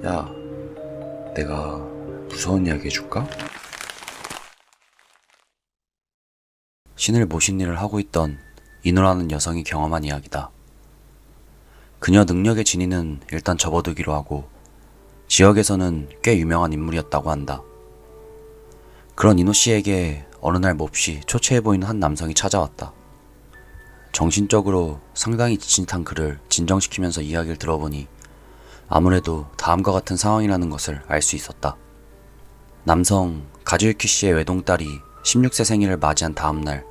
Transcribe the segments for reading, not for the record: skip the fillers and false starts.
야, 내가 무서운 이야기 해줄까? 신을 모신 일을 하고 있던 인호라는 여성이 경험한 이야기다. 그녀 능력의 진위는 일단 접어두기로 하고 지역에서는 꽤 유명한 인물이었다고 한다. 그런 인호 씨에게 어느 날 몹시 초췌해 보이는 한 남성이 찾아왔다. 정신적으로 상당히 지친 듯한 그를 진정시키면서 이야기를 들어보니 아무래도 다음과 같은 상황이라는 것을 알 수 있었다. 남성 가즈유키 씨의 외동딸이 16세 생일을 맞이한 다음날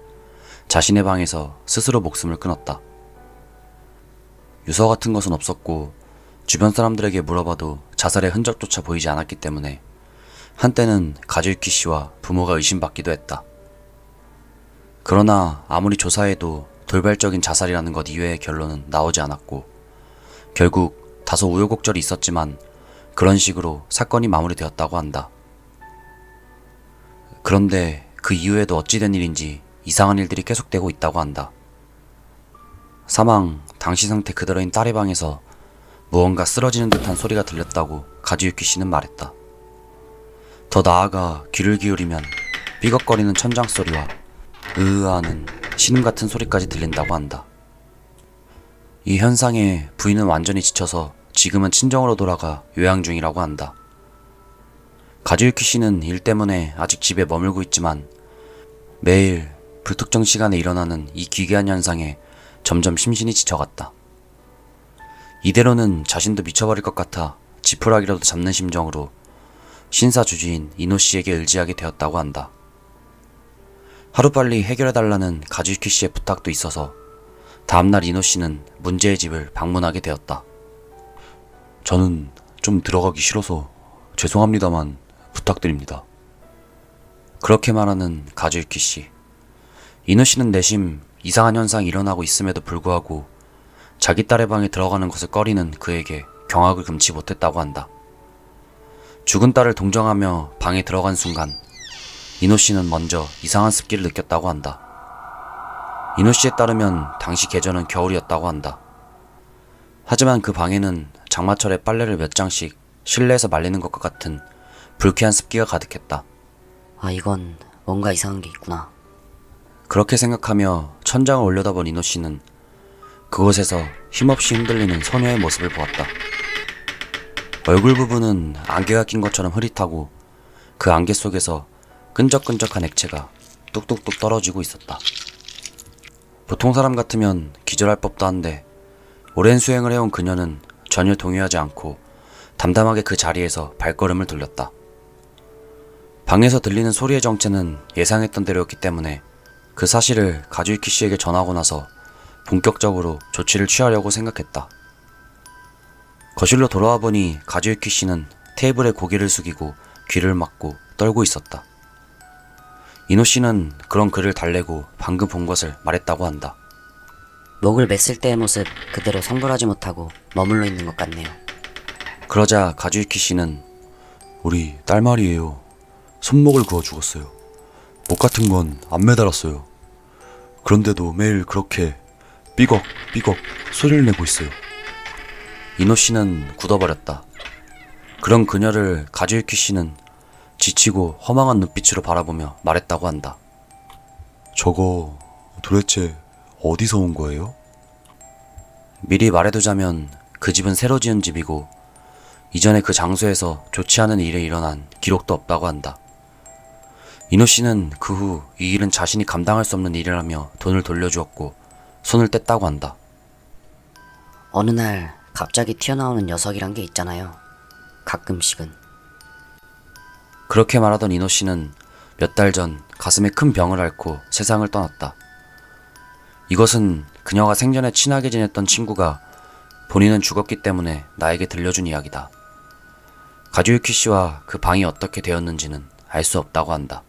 자신의 방에서 스스로 목숨을 끊었다. 유서 같은 것은 없었고 주변 사람들에게 물어봐도 자살의 흔적조차 보이지 않았기 때문에 한때는 가즈유키 씨와 부모가 의심받기도 했다. 그러나 아무리 조사해도 돌발적인 자살이라는 것 이외의 결론은 나오지 않았고 결국 다소 우여곡절이 있었지만 그런 식으로 사건이 마무리되었다고 한다. 그런데 그 이후에도 어찌된 일인지 이상한 일들이 계속되고 있다고 한다. 사망 당시 상태 그대로인 딸의 방에서 무언가 쓰러지는 듯한 소리가 들렸다고 가즈유키 씨는 말했다. 더 나아가 귀를 기울이면 삐걱거리는 천장 소리와 으으하는 신음같은 소리까지 들린다고 한다. 이 현상에 부인은 완전히 지쳐서 지금은 친정으로 돌아가 요양 중이라고 한다. 가즈유키 씨는 일 때문에 아직 집에 머물고 있지만 매일 불특정 시간에 일어나는 이 기괴한 현상에 점점 심신이 지쳐갔다. 이대로는 자신도 미쳐버릴 것 같아 지푸라기라도 잡는 심정으로 신사주지인 이노 씨에게 의지하게 되었다고 한다. 하루빨리 해결해달라는 가즈유키 씨의 부탁도 있어서 다음날 이노 씨는 문제의 집을 방문하게 되었다. 저는 좀 들어가기 싫어서 죄송합니다만 부탁드립니다. 그렇게 말하는 가즈유키 씨. 이노 씨는 내심 이상한 현상이 일어나고 있음에도 불구하고 자기 딸의 방에 들어가는 것을 꺼리는 그에게 경악을 금치 못했다고 한다. 죽은 딸을 동정하며 방에 들어간 순간 이노 씨는 먼저 이상한 습기를 느꼈다고 한다. 이노 씨에 따르면 당시 계절은 겨울이었다고 한다. 하지만 그 방에는 장마철에 빨래를 몇 장씩 실내에서 말리는 것과 같은 불쾌한 습기가 가득했다. 이건 뭔가 이상한 게 있구나. 그렇게 생각하며 천장을 올려다본 이노 씨는 그곳에서 힘없이 흔들리는 소녀의 모습을 보았다. 얼굴 부분은 안개가 낀 것처럼 흐릿하고 그 안개 속에서 끈적끈적한 액체가 뚝뚝뚝 떨어지고 있었다. 보통 사람 같으면 기절할 법도 한데 오랜 수행을 해온 그녀는 전혀 동요하지 않고 담담하게 그 자리에서 발걸음을 돌렸다. 방에서 들리는 소리의 정체는 예상했던 대로였기 때문에 그 사실을 가즈유키 씨에게 전하고 나서 본격적으로 조치를 취하려고 생각했다. 거실로 돌아와 보니 가즈유키 씨는 테이블에 고개를 숙이고 귀를 막고 떨고 있었다. 이노 씨는 그런 그를 달래고 방금 본 것을 말했다고 한다. 목을 맸을 때의 모습 그대로 성불하지 못하고 머물러 있는 것 같네요. 그러자 가즈유키 씨는 우리 딸 말이에요. 손목을 그어 죽었어요. 목 같은 건 안 매달았어요. 그런데도 매일 그렇게 삐걱삐걱 소리를 내고 있어요. 이노 씨는 굳어버렸다. 그런 그녀를 가즈유키 씨는 지치고 허망한 눈빛으로 바라보며 말했다고 한다. 저거 도대체 어디서 온 거예요? 미리 말해두자면 그 집은 새로 지은 집이고 이전에 그 장소에서 좋지 않은 일이 일어난 기록도 없다고 한다. 이노 씨는 그 후 이 일은 자신이 감당할 수 없는 일이라며 돈을 돌려주었고 손을 뗐다고 한다. 어느 날 갑자기 튀어나오는 녀석이란 게 있잖아요. 가끔씩은. 그렇게 말하던 이노 씨는 몇 달 전 가슴에 큰 병을 앓고 세상을 떠났다. 이것은 그녀가 생전에 친하게 지냈던 친구가 본인은 죽었기 때문에 나에게 들려준 이야기다. 가즈유키 씨와 그 방이 어떻게 되었는지는 알 수 없다고 한다.